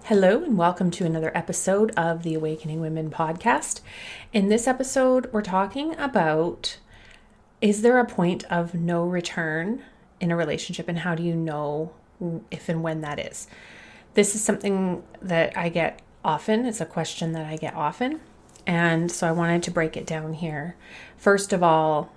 Hello and welcome to another episode of the Awakening Women podcast. In this episode, we're talking about, is there a point of no return in a relationship, and how do you know if and when that is? This is something that I get often. It's a question that I get often. And so I wanted to break it down here. First of all,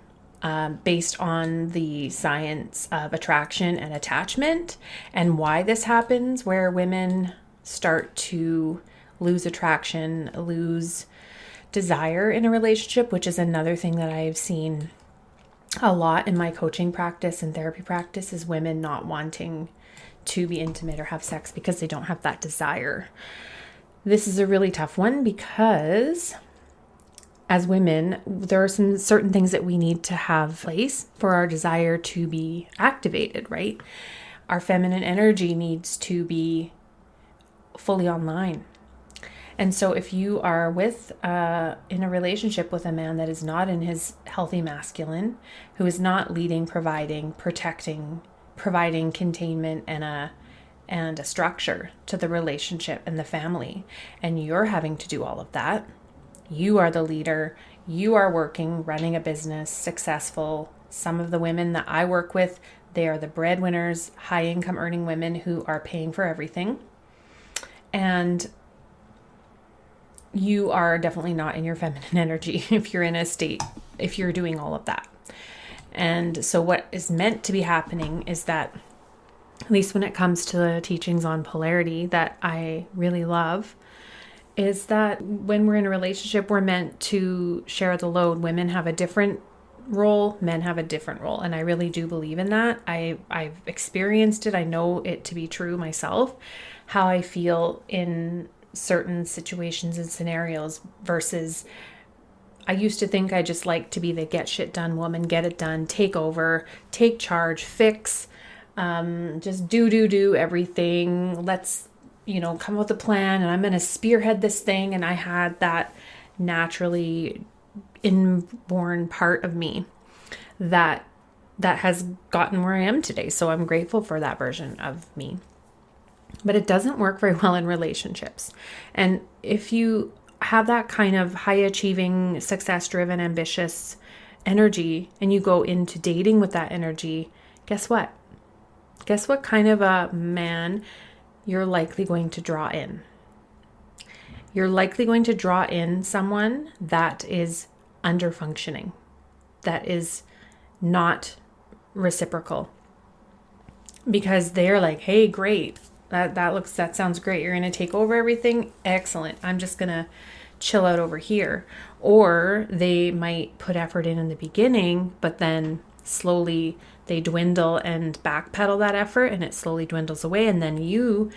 based on the science of attraction and attachment and why this happens, where women start to lose attraction, lose desire in a relationship, which is another thing that I've seen a lot in my coaching practice and therapy practice, is women not wanting to be intimate or have sex because they don't have that desire. This is a really tough one because as women, there are some certain things that we need to have in place for our desire to be activated, right? Our feminine energy needs to be fully online. And so if you are in a relationship with a man that is not in his healthy masculine, who is not leading, providing, protecting, providing containment and a structure to the relationship and the family, and you're having to do all of that, you are the leader, you are working, running a business, successful. Some of the women that I work with, they are the breadwinners, high income earning women who are paying for everything. And you are definitely not in your feminine energy if you're doing all of that. And so what is meant to be happening is that, at least when it comes to the teachings on polarity that I really love, is that when we're in a relationship, we're meant to share the load. Women have a different role, men have a different role. And I really do believe in that. I've experienced it. I know it to be true myself, how I feel in certain situations and scenarios versus I used to think I just liked to be the get shit done woman, get it done, take over, take charge, fix, just do everything. Let's, come up with a plan and I'm going to spearhead this thing. And I had that naturally inborn part of me that has gotten where I am today. So I'm grateful for that version of me. But it doesn't work very well in relationships. And if you have that kind of high achieving, success driven, ambitious energy and you go into dating with that energy, guess what? Guess what kind of a man you're likely going to draw in? You're likely going to draw in someone that is under functioning, that is not reciprocal, because they're like, hey, great. That sounds great. You're going to take over everything. Excellent. I'm just going to chill out over here. Or they might put effort in the beginning, but then slowly they dwindle and backpedal that effort and it slowly dwindles away. And then you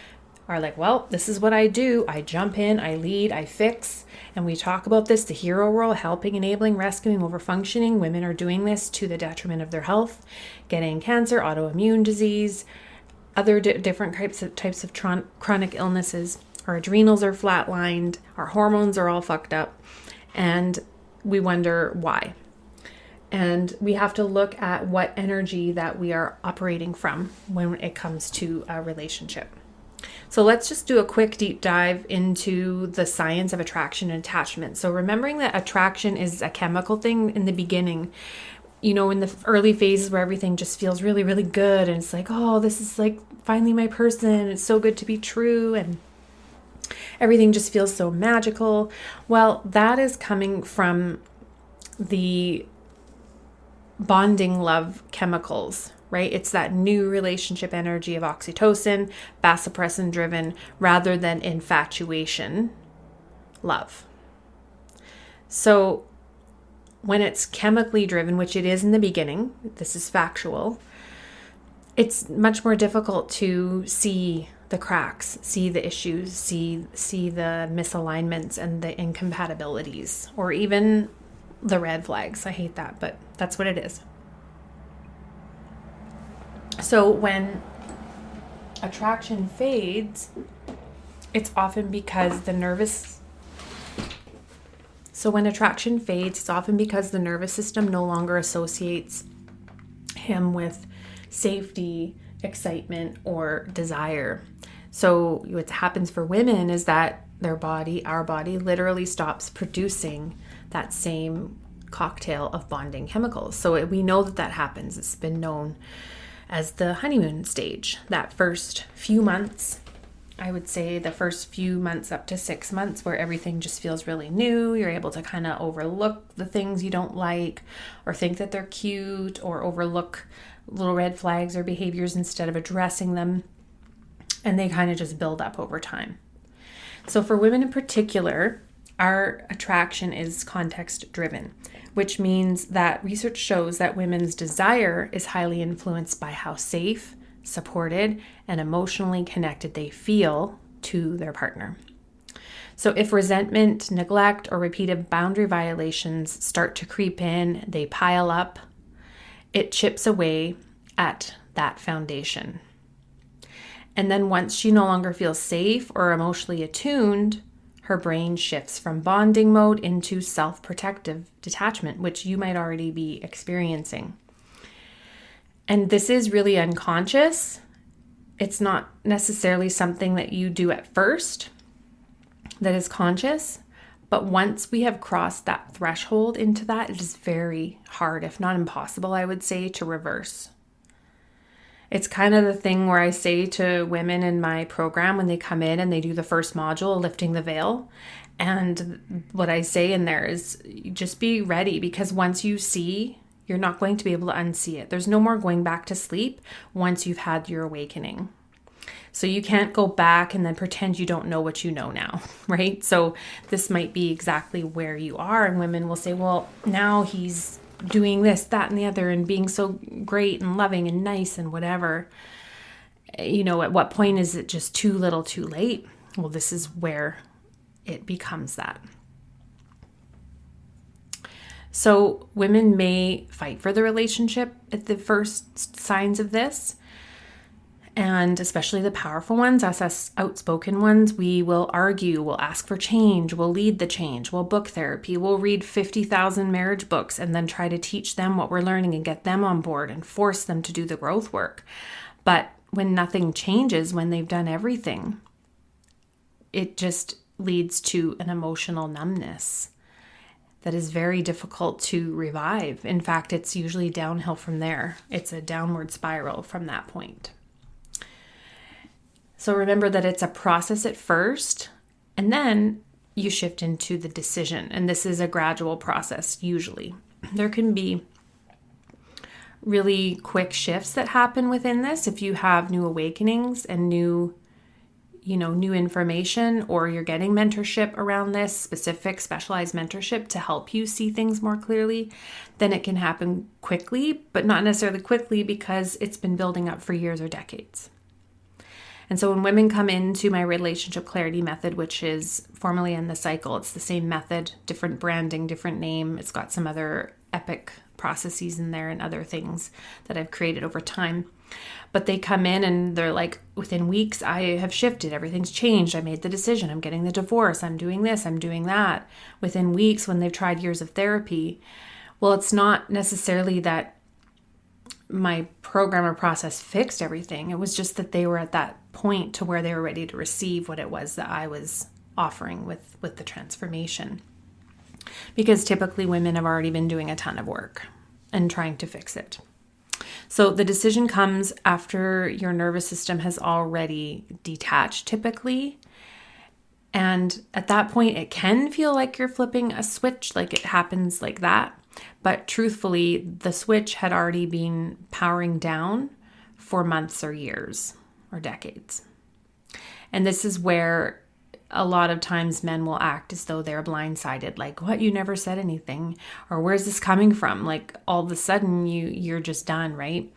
are like, well, this is what I do. I jump in, I lead, I fix. And we talk about this, the hero role, helping, enabling, rescuing, overfunctioning. Women are doing this to the detriment of their health, getting cancer, autoimmune disease, other different types of chronic illnesses. Our adrenals are flatlined, our hormones are all fucked up, and we wonder why. And we have to look at what energy that we are operating from when it comes to a relationship. So let's just do a quick deep dive into the science of attraction and attachment. So remembering that attraction is a chemical thing in the beginning, in the early phases where everything just feels really, really good. And it's like, oh, this is like finally my person. It's so good to be true. And everything just feels so magical. Well, that is coming from the bonding love chemicals, right? It's that new relationship energy of oxytocin, vasopressin driven, rather than infatuation love. So when it's chemically driven, which it is in the beginning, this is factual, it's much more difficult to see the cracks, see the issues, see the misalignments and the incompatibilities, or even the red flags. I hate that, but that's what it is. So when attraction fades, it's often because the nervous system no longer associates him with safety, excitement, or desire. So what happens for women is that our body literally stops producing that same cocktail of bonding chemicals. So we know that happens. It's been known as the honeymoon stage. That first few months, I would say the first few months up to 6 months, where everything just feels really new. You're able to kind of overlook the things you don't like or think that they're cute, or overlook little red flags or behaviors instead of addressing them. And they kind of just build up over time. So for women in particular, our attraction is context driven, which means that research shows that women's desire is highly influenced by how safe, supported, and emotionally connected they feel to their partner. So if resentment, neglect, or repeated boundary violations start to creep in, they pile up, it chips away at that foundation. And then once she no longer feels safe or emotionally attuned, her brain shifts from bonding mode into self-protective detachment, which you might already be experiencing. And this is really unconscious. It's not necessarily something that you do at first that is conscious, but once we have crossed that threshold into that, it is very hard, if not impossible, I would say, to reverse. It's kind of the thing where I say to women in my program when they come in and they do the first module, lifting the veil. And what I say in there is just be ready, because once you see, you're not going to be able to unsee it. There's no more going back to sleep once you've had your awakening. So you can't go back and then pretend you don't know what you know now, right? So this might be exactly where you are. And women will say, well, now he's doing this, that, and the other, and being so great and loving and nice and whatever. At what point is it just too little too late? Well, this is where it becomes that. So women may fight for the relationship at the first signs of this. And especially the powerful ones, us outspoken ones, we will argue, we'll ask for change, we'll lead the change, we'll book therapy, we'll read 50,000 marriage books and then try to teach them what we're learning and get them on board and force them to do the growth work. But when nothing changes, when they've done everything, it just leads to an emotional numbness that is very difficult to revive. In fact, it's usually downhill from there. It's a downward spiral from that point. So remember that it's a process at first, and then you shift into the decision. And this is a gradual process, usually. There can be really quick shifts that happen within this if you have new awakenings and new information, or you're getting mentorship around this, specific specialized mentorship to help you see things more clearly. Then it can happen quickly, but not necessarily quickly because it's been building up for years or decades. And so when women come into my relationship clarity method, which is formally in the cycle, it's the same method, different branding, different name. It's got some other epic processes in there and other things that I've created over time. But they come in and they're like, within weeks, I have shifted. Everything's changed. I made the decision. I'm getting the divorce. I'm doing this. I'm doing that. Within weeks, when they've tried years of therapy, well, it's not necessarily that my program or process fixed everything. It was just that they were at that point to where they were ready to receive what it was that I was offering with the transformation. Because typically women have already been doing a ton of work and trying to fix it. So the decision comes after your nervous system has already detached typically. And at that point, it can feel like you're flipping a switch, like it happens like that. But truthfully, the switch had already been powering down for months or years or decades. And this is where a lot of times men will act as though they're blindsided, like, what, you never said anything? Or where's this coming from? Like all of a sudden you're just done, right?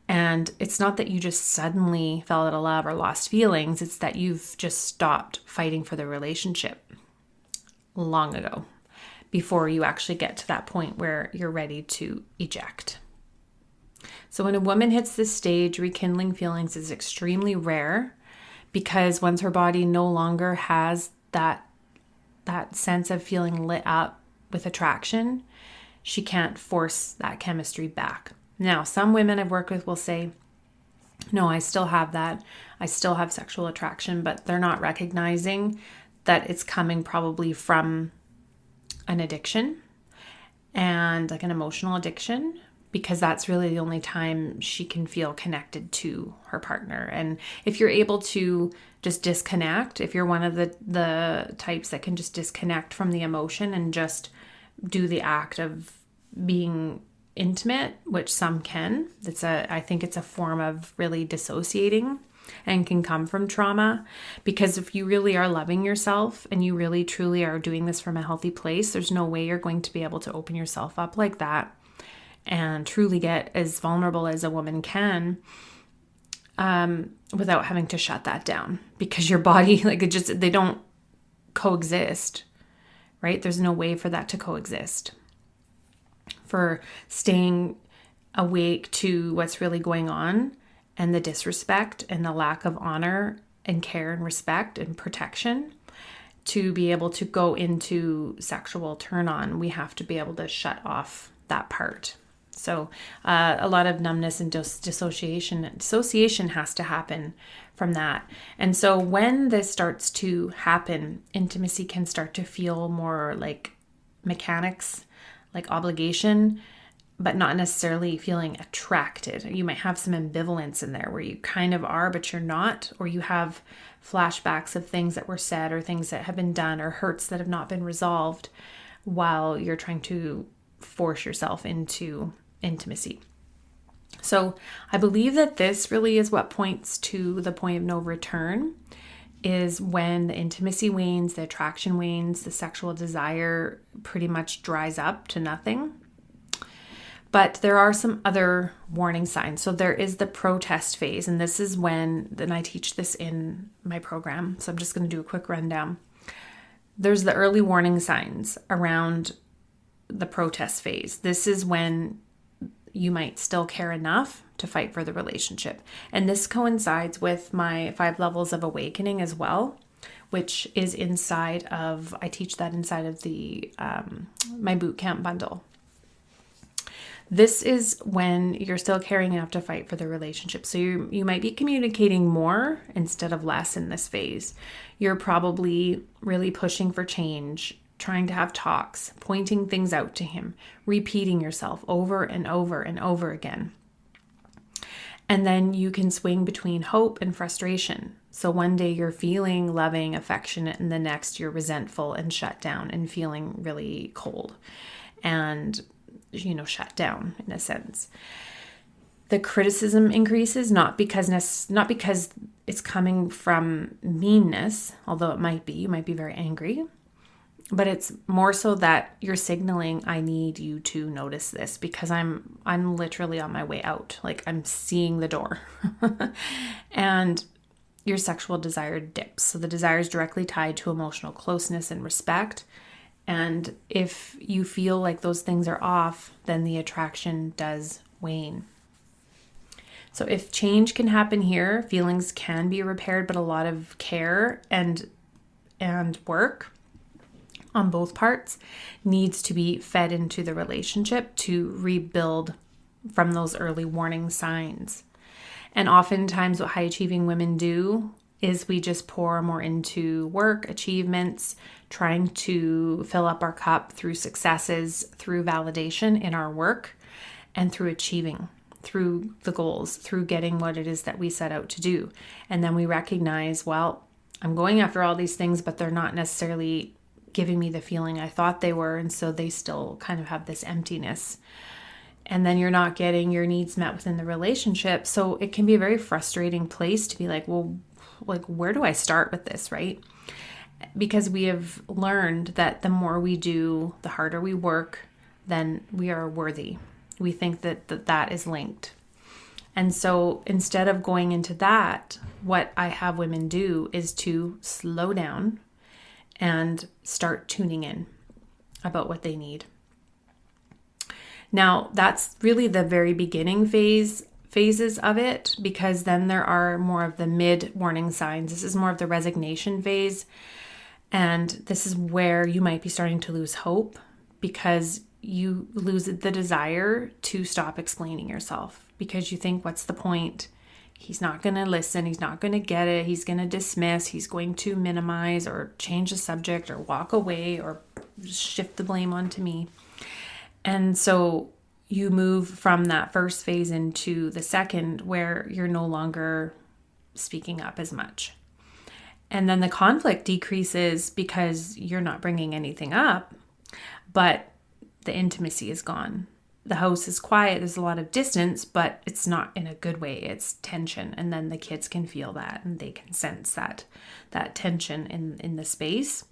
And it's not that you just suddenly fell out of love or lost feelings. It's that you've just stopped fighting for the relationship long ago, before you actually get to that point where you're ready to eject. So when a woman hits this stage, rekindling feelings is extremely rare, because once her body no longer has that sense of feeling lit up with attraction, she can't force that chemistry back. Now, some women I've worked with will say, no, I still have that. I still have sexual attraction, but they're not recognizing that it's coming probably from an addiction and like an emotional addiction, because that's really the only time she can feel connected to her partner. And if you're able to just disconnect, if you're one of the types that can just disconnect from the emotion and just do the act of being intimate, which some can, I think it's a form of really dissociating and can come from trauma. Because if you really are loving yourself and you really truly are doing this from a healthy place, there's no way you're going to be able to open yourself up like that and truly get as vulnerable as a woman can, without having to shut that down, because your body, like, they don't coexist, right? There's no way for that to coexist. For staying awake to what's really going on and the disrespect and the lack of honor and care and respect and protection, to be able to go into sexual turn on, we have to be able to shut off that part. So a lot of numbness and dissociation has to happen from that. And so when this starts to happen, intimacy can start to feel more like mechanics, like obligation, but not necessarily feeling attracted. You might have some ambivalence in there where you kind of are, but you're not, or you have flashbacks of things that were said or things that have been done or hurts that have not been resolved while you're trying to force yourself into intimacy. So I believe that this really is what points to the point of no return, is when the intimacy wanes, the attraction wanes, the sexual desire pretty much dries up to nothing. But there are some other warning signs. So there is the protest phase, and this is when, and I teach this in my program, so I'm just going to do a quick rundown. There's the early warning signs around the protest phase. This is when you might still care enough to fight for the relationship. And this coincides with my 5 levels of awakening as well, which is inside of, I teach that inside of the my bootcamp bundle. This is when you're still caring enough to fight for the relationship. So you might be communicating more instead of less in this phase. You're probably really pushing for change, trying to have talks, pointing things out to him, repeating yourself over and over and over again. And then you can swing between hope and frustration. So one day you're feeling loving, affectionate, and the next you're resentful and shut down and feeling really cold and, shut down in a sense. The criticism increases, not because it's coming from meanness, although it might be. You might be very angry. But it's more so that you're signaling, I need you to notice this, because I'm literally on my way out. Like, I'm seeing the door. And your sexual desire dips. So the desire is directly tied to emotional closeness and respect. And if you feel like those things are off, then the attraction does wane. So if change can happen here, feelings can be repaired, but a lot of care and work on both parts needs to be fed into the relationship to rebuild from those early warning signs. And oftentimes what high achieving women do is we just pour more into work, achievements, trying to fill up our cup through successes, through validation in our work, and through achieving, through the goals, through getting what it is that we set out to do. And then we recognize, well, I'm going after all these things, but they're not necessarily giving me the feeling I thought they were. And so they still kind of have this emptiness. And then you're not getting your needs met within the relationship. So it can be a very frustrating place to be like, well, like, where do I start with this, right? Because we have learned that the more we do, the harder we work, then we are worthy. We think that is linked. And so instead of going into that, what I have women do is to slow down and start tuning in about what they need. Now, that's really the very beginning phases of it, because then there are more of the mid warning signs. This is more of the resignation phase. And this is where you might be starting to lose hope, because you lose the desire to stop explaining yourself, because you think, what's the point? He's not going to listen. He's not going to get it. He's going to dismiss. He's going to minimize or change the subject or walk away or shift the blame onto me. And so you move from that first phase into the second where you're no longer speaking up as much. And then the conflict decreases because you're not bringing anything up, but the intimacy is gone. The house is quiet. There's a lot of distance, but it's not in a good way. It's tension. And then the kids can feel that and they can sense that tension in the space.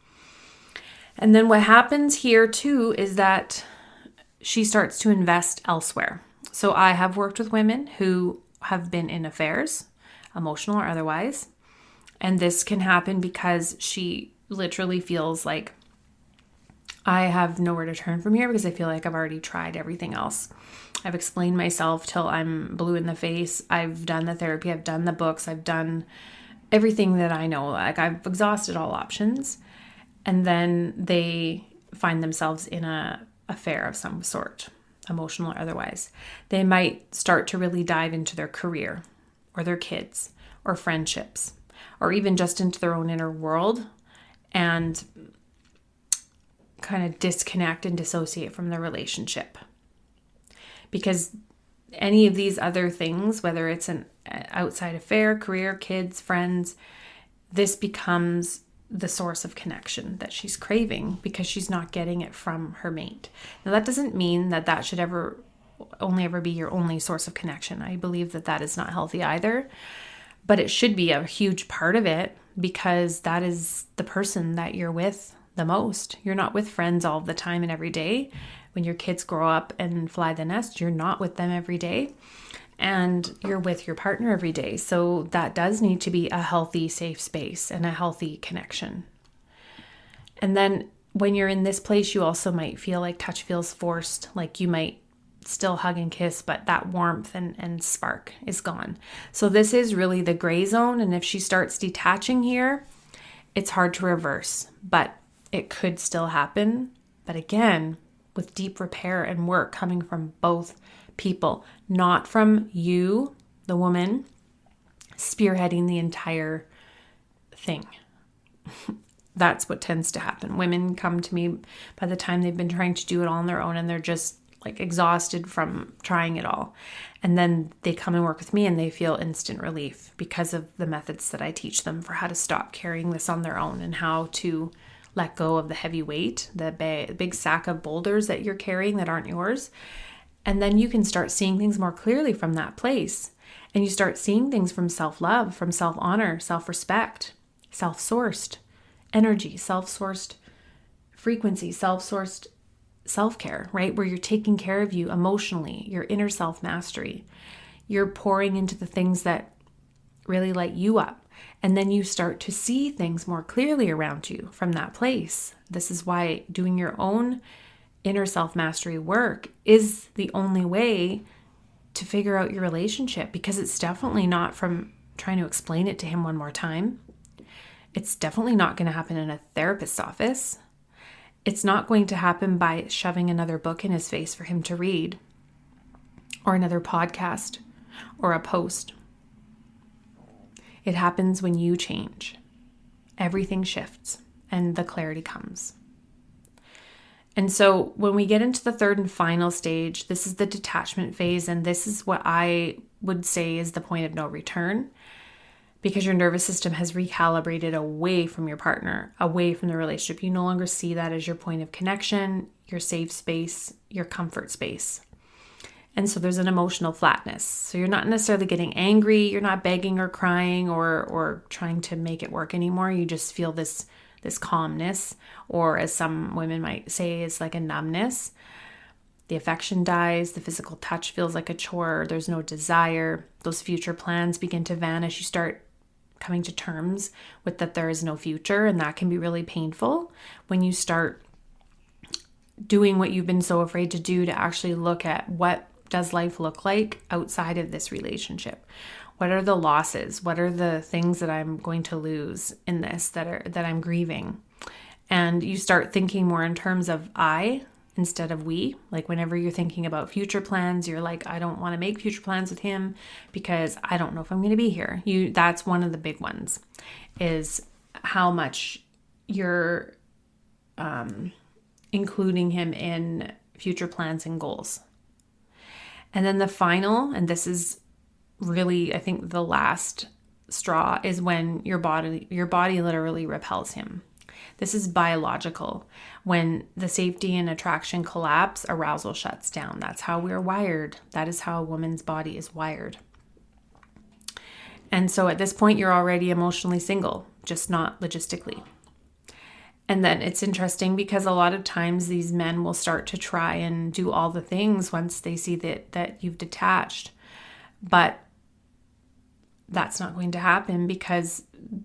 And then what happens here too is that she starts to invest elsewhere. So I have worked with women who have been in affairs, emotional or otherwise. And this can happen because she literally feels like, I have nowhere to turn from here because I feel like I've already tried everything else. I've explained myself till I'm blue in the face. I've done the therapy. I've done the books. I've done everything that I know. Like I've exhausted all options. And then they find themselves in a affair of some sort, emotional or otherwise. They might start to really dive into their career or their kids or friendships or even just into their own inner world and kind of disconnect and dissociate from the relationship. Because any of these other things, whether it's an outside affair, career, kids, friends, this becomes the source of connection that she's craving because she's not getting it from her mate. Now, that doesn't mean that that should only ever be your only source of connection. I believe that that is not healthy either, but it should be a huge part of it because that is the person that you're with the most. You're not with friends all the time and every day. When your kids grow up and fly the nest, you're not with them every day. And you're with your partner every day. So that does need to be a healthy, safe space and a healthy connection. And then when you're in this place, you also might feel like touch feels forced, like you might still hug and kiss, but that warmth and spark is gone. So this is really the gray zone. And if she starts detaching here, it's hard to reverse, but it could still happen. But again, with deep repair and work coming from both people, not from you, the woman, spearheading the entire thing. That's what tends to happen. Women come to me by the time they've been trying to do it all on their own and they're just like exhausted from trying it all. And then they come and work with me and they feel instant relief because of the methods that I teach them for how to stop carrying this on their own and how to let go of the heavy weight, the big sack of boulders that you're carrying that aren't yours. And then you can start seeing things more clearly from that place. And you start seeing things from self-love, from self-honor, self-respect, self-sourced energy, self-sourced frequency, self-sourced self-care, right? Where you're taking care of you emotionally, your inner self-mastery. You're pouring into the things that really light you up. And then you start to see things more clearly around you from that place. This is why doing your own inner self-mastery work is the only way to figure out your relationship, because it's definitely not from trying to explain it to him one more time. It's definitely not going to happen in a therapist's office. It's not going to happen by shoving another book in his face for him to read, or another podcast, or a post. It happens when you change. Everything shifts and the clarity comes. And so when we get into the third and final stage, this is the detachment phase. And this is what I would say is the point of no return, because your nervous system has recalibrated away from your partner, away from the relationship. You no longer see that as your point of connection, your safe space, your comfort space. And so there's an emotional flatness. So you're not necessarily getting angry. You're not begging or crying or trying to make it work anymore. You just feel this calmness, or as some women might say, it's like a numbness. The affection dies. The physical touch feels like a chore. There's no desire. Those future plans begin to vanish. You start coming to terms with that there is no future. And that can be really painful when you start doing what you've been so afraid to do, to actually look at what does life look like outside of this relationship? What are the losses? What are the things that I'm going to lose in this that I'm grieving? And you start thinking more in terms of I instead of we. Like whenever you're thinking about future plans, you're like, I don't want to make future plans with him because I don't know if I'm going to be here. That's one of the big ones, is how much you're including him in future plans and goals. And then the final, and this is really, I think, the last straw, is when your body literally repels him. This is biological. When the safety and attraction collapse, arousal shuts down. That's how we're wired. That is how a woman's body is wired. And so at this point, you're already emotionally single, just not logistically. And then it's interesting because a lot of times these men will start to try and do all the things once they see that you've detached. But that's not going to happen because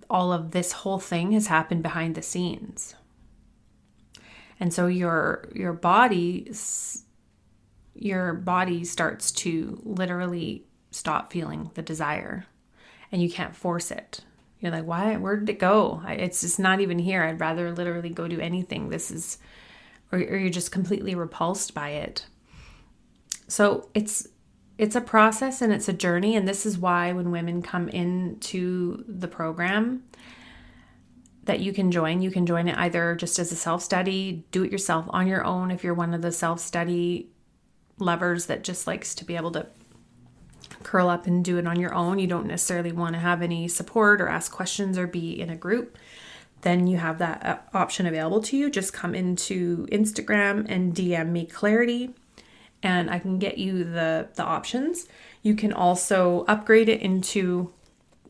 all of this whole thing has happened behind the scenes. And so your body starts to literally stop feeling the desire, and you can't force it. You're like, why? Where did it go? It's just not even here. I'd rather literally go do anything. Or you're just completely repulsed by it. So it's a process and it's a journey. And this is why when women come into the program that you can join it either just as a self-study, do it yourself on your own. If you're one of the self-study lovers that just likes to be able to curl up and do it on your own, you don't necessarily want to have any support or ask questions or be in a group, then you have that option available to you. Just come into Instagram and DM me clarity, and I can get you the options. You can also upgrade it into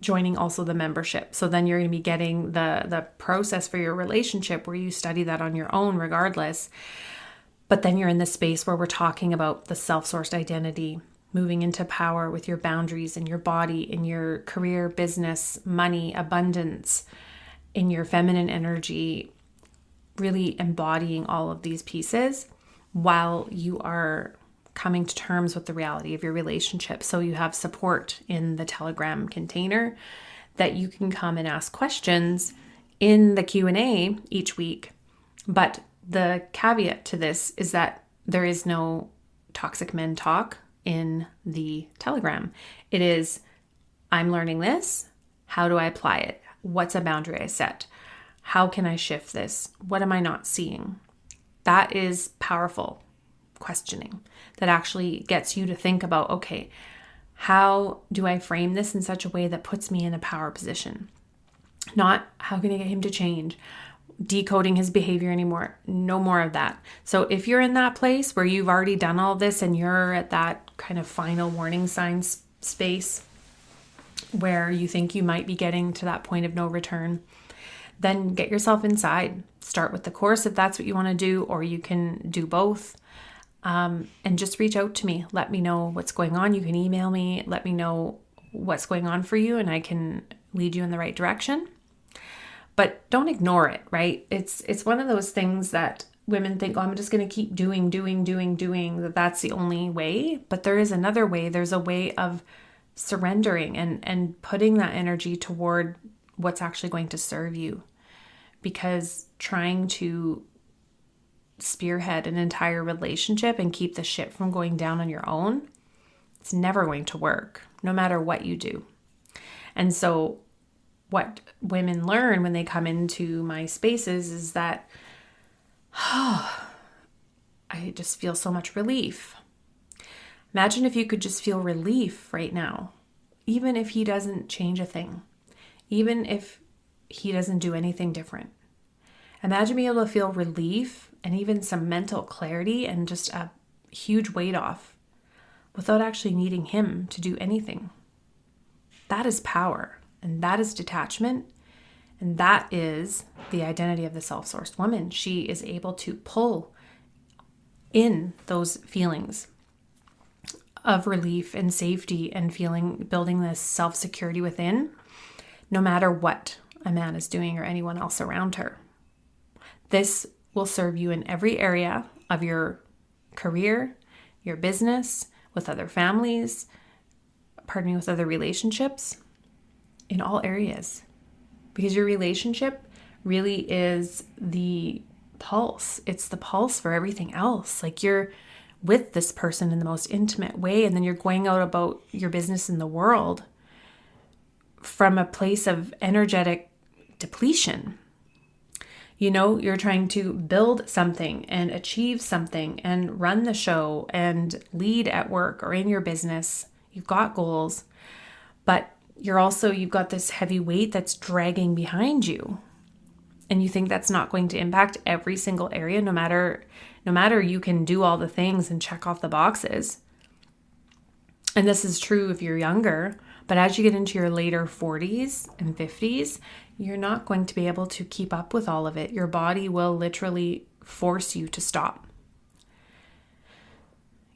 joining also the membership. So then you're going to be getting the process for your relationship where you study that on your own regardless. But then you're in the space where we're talking about the self-sourced identity, moving into power with your boundaries in your body, in your career, business, money, abundance, in your feminine energy, really embodying all of these pieces while you are coming to terms with the reality of your relationship. So you have support in the Telegram container that you can come and ask questions in the Q&A each week. But the caveat to this is that there is no toxic men talk in the Telegram. It is, I'm learning this. How do I apply it? What's a boundary I set? How can I shift this? What am I not seeing? That is powerful questioning that actually gets you to think about, okay, how do I frame this in such a way that puts me in a power position? Not how can I get him to change? Decoding his behavior anymore. No more of that. So if you're in that place where you've already done all this and you're at that kind of final warning signs space where you think you might be getting to that point of no return, then get yourself inside. Start with the course if that's what you want to do, or you can do both. And just reach out to me. Let me know what's going on. You can email me. Let me know what's going on for you and I can lead you in the right direction. But don't ignore it, right? It's one of those things that women think, oh, I'm just going to keep doing, that that's the only way. But there is another way. There's a way of surrendering and putting that energy toward what's actually going to serve you. Because trying to spearhead an entire relationship and keep the shit from going down on your own, it's never going to work, no matter what you do. And so what women learn when they come into my spaces is that, I just feel so much relief. Imagine if you could just feel relief right now, even if he doesn't change a thing, even if he doesn't do anything different. Imagine being able to feel relief and even some mental clarity and just a huge weight off without actually needing him to do anything. That is power. And that is detachment. And that is the identity of the self-sourced woman. She is able to pull in those feelings of relief and safety and building this self-security within, no matter what a man is doing or anyone else around her. This will serve you in every area of your career, your business, with other families, with other relationships, in all areas. Because your relationship really is the pulse. It's the pulse for everything else. Like, you're with this person in the most intimate way, and then you're going out about your business in the world from a place of energetic depletion. You know, you're trying to build something and achieve something and run the show and lead at work or in your business. You've got goals, but you've got this heavy weight that's dragging behind you. And you think that's not going to impact every single area, no matter you can do all the things and check off the boxes. And this is true if you're younger, but as you get into your later 40s and 50s, you're not going to be able to keep up with all of it. Your body will literally force you to stop.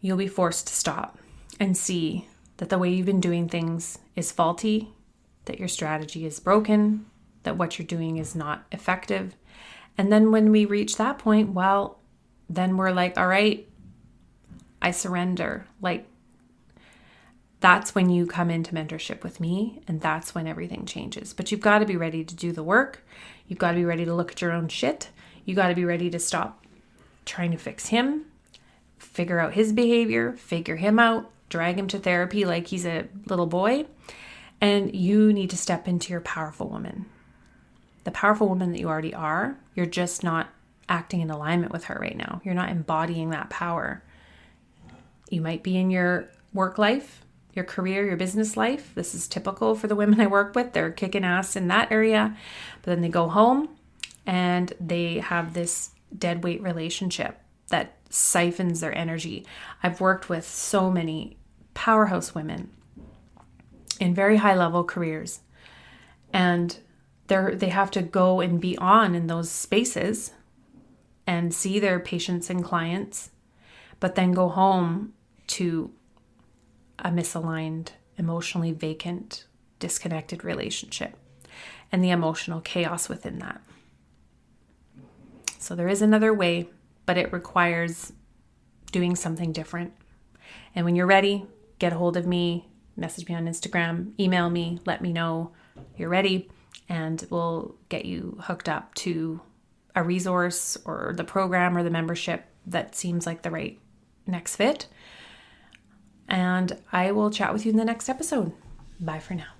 You'll be forced to stop and see that the way you've been doing things is faulty, that your strategy is broken, that what you're doing is not effective. And then when we reach that point, well, then we're like, all right, I surrender. Like, that's when you come into mentorship with me, and that's when everything changes. But you've got to be ready to do the work. You've got to be ready to look at your own shit. You got to be ready to stop trying to fix him, figure out his behavior, figure him out, drag him to therapy like he's a little boy. And you need to step into your powerful woman. The powerful woman that you already are. You're just not acting in alignment with her right now. You're not embodying that power. You might be in your work life, your career, your business life. This is typical for the women I work with. They're kicking ass in that area, but then they go home and they have this dead weight relationship that siphons their energy. I've worked with so many powerhouse women in very high level careers, and they have to go and be on in those spaces and see their patients and clients, but then go home to a misaligned, emotionally vacant, disconnected relationship and the emotional chaos within that. So there is another way, but it requires doing something different. And when you're ready, get a hold of me, message me on Instagram, email me, let me know you're ready, and we'll get you hooked up to a resource or the program or the membership that seems like the right next fit. And I will chat with you in the next episode. Bye for now.